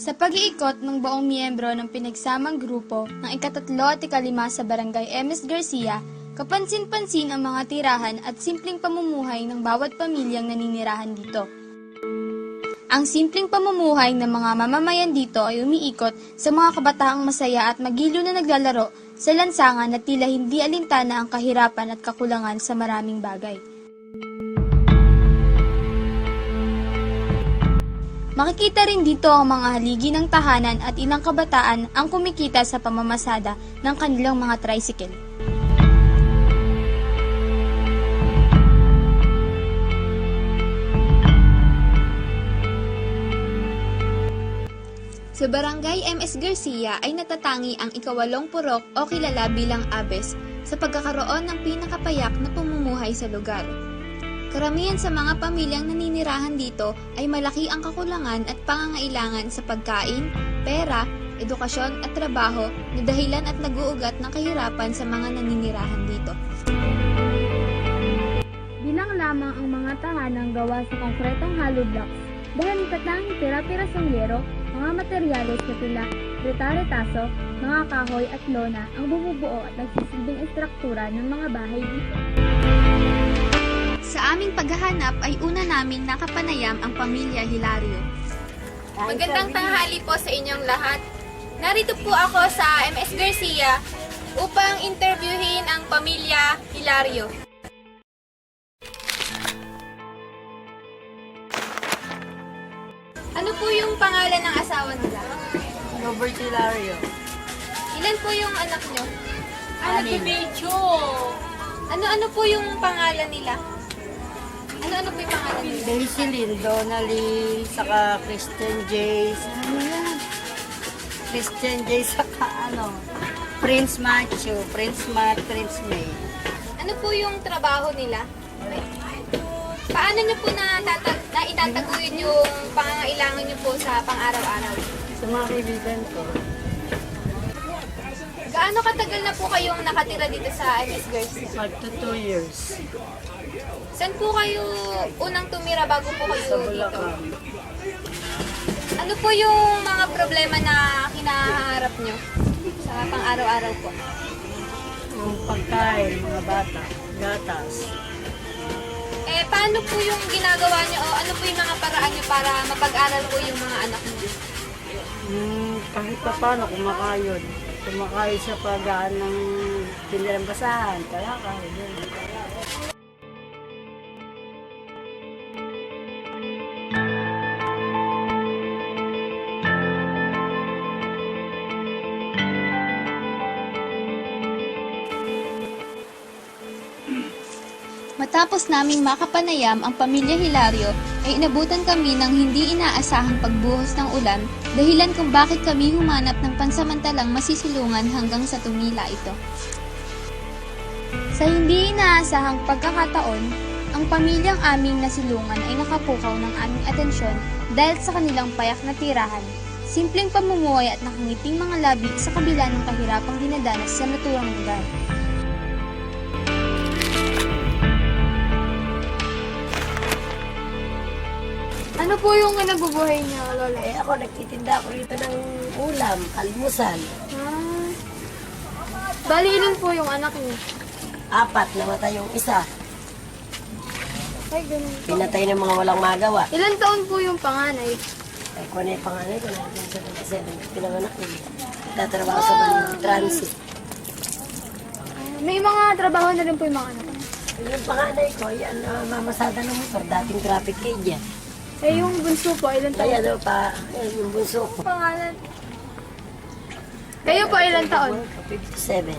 Sa pag-iikot ng buong miyembro ng pinagsamang grupo ng ikatatlo at ikalima sa Barangay MS Garcia, kapansin-pansin ang mga tirahan at simpleng pamumuhay ng bawat pamilyang naninirahan dito. Ang simpleng pamumuhay ng mga mamamayan dito ay umiikot sa mga kabataang masaya at magiliw na naglalaro sa lansangan na tila hindi alintana ang kahirapan at kakulangan sa maraming bagay. Makikita rin dito ang mga haligi ng tahanan at ilang kabataan ang kumikita sa pamamasada ng kanilang mga tricycle. Sa Barangay MS Garcia ay natatangi ang ikawalong purok o kilala bilang Abes sa pagkakaroon ng pinakapayak na pamumuhay sa lugar. Karamihan sa mga pamilyang naninirahan dito ay malaki ang kakulangan at pangangailangan sa pagkain, pera, edukasyon at trabaho na dahilan at nag-uugat ng kahirapan sa mga naninirahan dito. Bilang lamang ang mga tahanang gawa sa konkretong hollow blocks dahil natatanging tira-tirasong yero, mga materyales na tila reta-retaso, mga kahoy at lona ang bumubuo at nagsisilbing istruktura ng mga bahay dito. Sa aming paghahanap ay una naming nakapanayam ang pamilya Hilario. Magandang tanghali po sa inyong lahat. Narito po ako sa MS Garcia upang interviewin ang pamilya Hilario. Ano po yung pangalan ng asawa nila? Robert Hilario. Ilan po yung anak nyo? Anim. Ano po yung pangalan nila? Ano po yung pangalan nila? Daisy Lynn, Donnelly, saka Christian J. Christian J. saka Prince Matthew, Prince Matt, Prince May. Ano po yung trabaho nila? Paano nyo po itataguyod yung pangangailangan nyo po sa pang-araw-araw? Sa mga kaibigan ko, Gaano katagal na po kayong nakatira dito sa MS Garcia? magto 2 years. Saan po kayo unang tumira bago po kayo Sa dito? Bulacan. Ano po yung mga problema na kinaharap nyo sa pang-araw-araw po? Yung pagkain, mga bata, gatas. Paano po yung ginagawa nyo o ano po yung mga paraan nyo para mapag-aral po yung mga anak nyo? Kahit pa paano, kumakayon. Kumakayon sa paggaan ng tinirang basahan, kalakal. Matapos naming makapanayam ang pamilya Hilario, ay inabutan kami ng hindi inaasahang pagbuhos ng ulan, dahilan kung bakit kami humanap ng pansamantalang masisilungan hanggang sa tumila ito. Sa hindi inaasahang pagkakataon, ang pamilyang aming nasilungan ay nakapukaw ng aming atensyon dahil sa kanilang payak na tirahan, simpleng pamumuhay at nakangiting mga labi sa kabila ng kahirapang dinadanas sa naturang lugar. Ano po yung nabubuhay niyo, Lola? Ako, nagtitinda ako rito ng ulam, almusal. Bali, ilan po yung anak niyo? 4, namatay yung isa. Ay, ganun. Pinatay ng mga walang magawa. Ilan taon po yung panganay? Ay, kung ano yung panganay ko, 1977, pinanganak ko. Tatrabaho sa Manila Transit. May mga trabaho na rin po yung mga anak. Yung panganay ko, yan, mamasada ng motor, dating traffic cage yan. Eh, yung bunso po, ilan taon? Kaya daw pa, yung bunso ko. Pangalan. Kayo po, ilan taon? 57.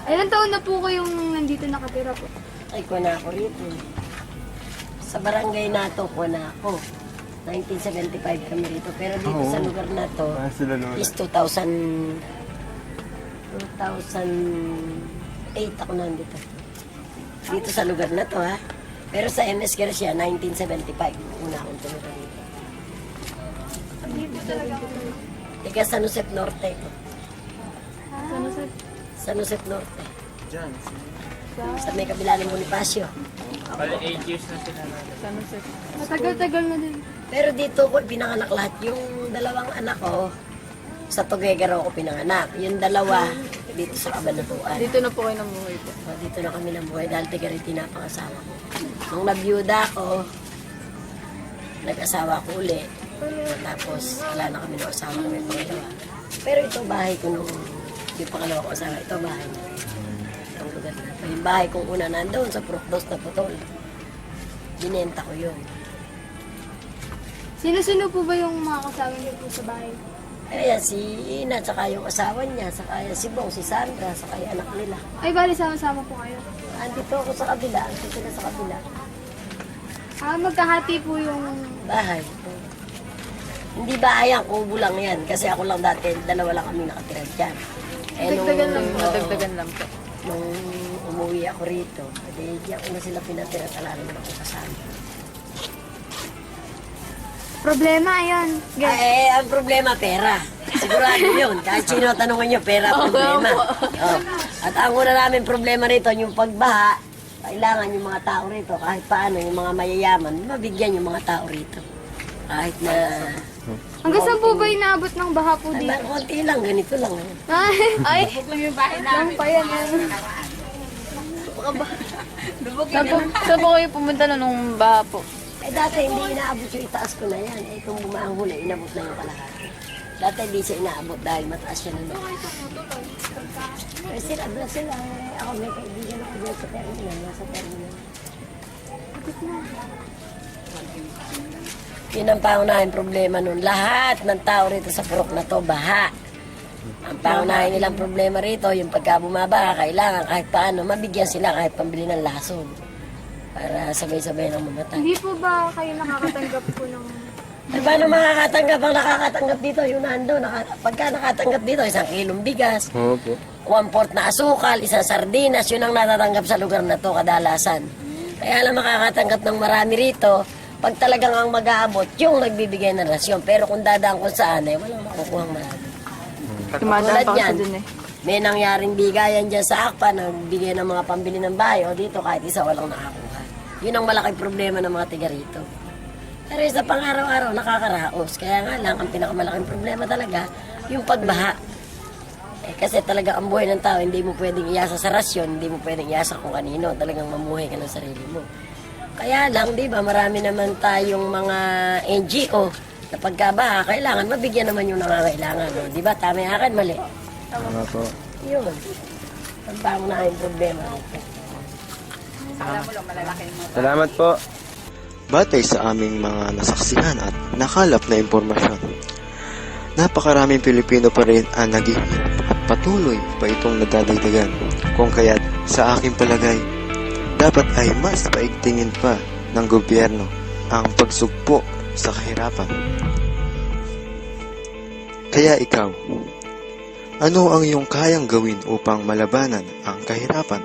Ilan taon na po kayong nandito nakatira po? Ay, ko na ako rito. Sa barangay na to, ko na ako. 1975 kami rito. Pero dito sa lugar na to, is 2008 ako nandito. Dito sa lugar na to, ha? Pero sa MS Garcia, 1975. Una akong tumira dito. Ika San Jose Norte ko. San Jose Norte. Sa may kabila ng Bonifacio. Bali 8 years na sila. Matagal-tagal na din. Pero dito ko pinanganak lahat. Yung dalawang anak ko, sa Tuguegarao ko pinanganak. Yung dalawa, dito sa Cabanatuan. Dito na po kayo namuhay po. So, dito na kami nabuhay dahil Tigariti na pangasawa ko. Nung nabiyuda ko, nag-asawa ko uli. Tapos, wala na kami ng asawa ko yung pangalawa. Pero ito bahay ko nung yung pangalawa ko asawa. Ito bahay na. Itong lugar na ito. Yung bahay kong una nandoon sa Procdos na Putol. Binenta ko yun. Sino-sino po ba yung mga kasama niyo po sa bahay? Ayan, si Ina, saka yung asawa niya, saka yan si Bong, si Sandra, saka yung anak nila. Ay, bali sama-sama po kayo. Andito ako sa kabila, andito sila sa kabila. Magkahati po yung... Bahay. Hindi bahay yan, kubo lang yan. Kasi ako lang dati, dalawa lang kami nakatira dyan. Dagdagan lang, oo, nadagdagan lang po. nung umuwi ako rito, di diyan ko na sila pinatira at alalim ako kasama. Problema, ayun. Ang problema, pera. Sigurado yun. Kahit sino tanongin nyo, pera ang problema. Oh. At ang una namin problema rito, yung pagbaha, kailangan yung mga tao rito, kahit paano, yung mga mayayaman, mabigyan yung mga tao rito. Kahit na... Hanggang saan po ba inaabot ng baha po dito? Konti lang, ganito lang. Ay, Lang yung bahay namin. lang pa yan. Saan po kayo pumunta na nung baha po? Dati hindi inaabot yung itaas ko na yan. Itong bumaang huli, inabot na yung kalahati. Dati hindi siya inaabot dahil mataas siya na. Sila, sila. Ako may kaibigan ako dyan sa terminal. Nasa terminal. Yun ang pangunahing problema nun. Lahat ng tao rito sa purok na to, baha. Ang pangunahin nilang problema rito, yung pagka bumabaha, kailangan kahit paano, mabigyan sila kahit pambili ng lason. Para sabay-sabay ng mamatay. Hindi po ba kayo nakakatanggap po ng... Ay, paano makakatanggap? Ang nakakatanggap dito, yung nando. Pagka nakatanggap dito, 1 kilong bigas, Opo. 1/4 na asukal, 1 sardinas, yun ang natatanggap sa lugar na to kadalasan. Kaya lang makakatanggap ng marami rito, pag talagang ang mag-aabot, yung nagbibigay ng rasyon. Pero kung dadaan kung saan, walang makukuhang marami. Tumadaan Tulad pa kasi yan, dun eh. may nangyaring bigayan dyan sa AKPA, nagbigay ng mga pambili ng bahay, o dito kahit isa walang nakakuha. Yun ang malaking problema ng mga tiga rito. Pero sa pang-araw-araw, nakakaraos. Kaya nga lang, ang pinakamalaking problema talaga, yung pagbaha. Kasi talaga ang buhay ng tao, hindi mo pwedeng iasa sa rasyon, hindi mo pwedeng iasa kung kanino. Talagang mamuhay ka ng sarili mo. Kaya lang, di ba, marami naman tayong mga NGO na pagkabaha, kailangan mabigyan naman yung nangangailangan. No? Di ba, tama yung akin, mali. Tama po. Yun. Ang pangunahing problema. Salamat po. Batay sa aming mga nasaksihan at nakalap na impormasyon, napakaraming Pilipino pa rin ang naghihirap at patuloy pa itong nadadagdagan. Kung kaya't sa aking palagay, dapat ay mas paigtingin pa ng gobyerno ang pagsugpo sa kahirapan. Kaya ikaw, ano ang iyong kayang gawin upang malabanan ang kahirapan?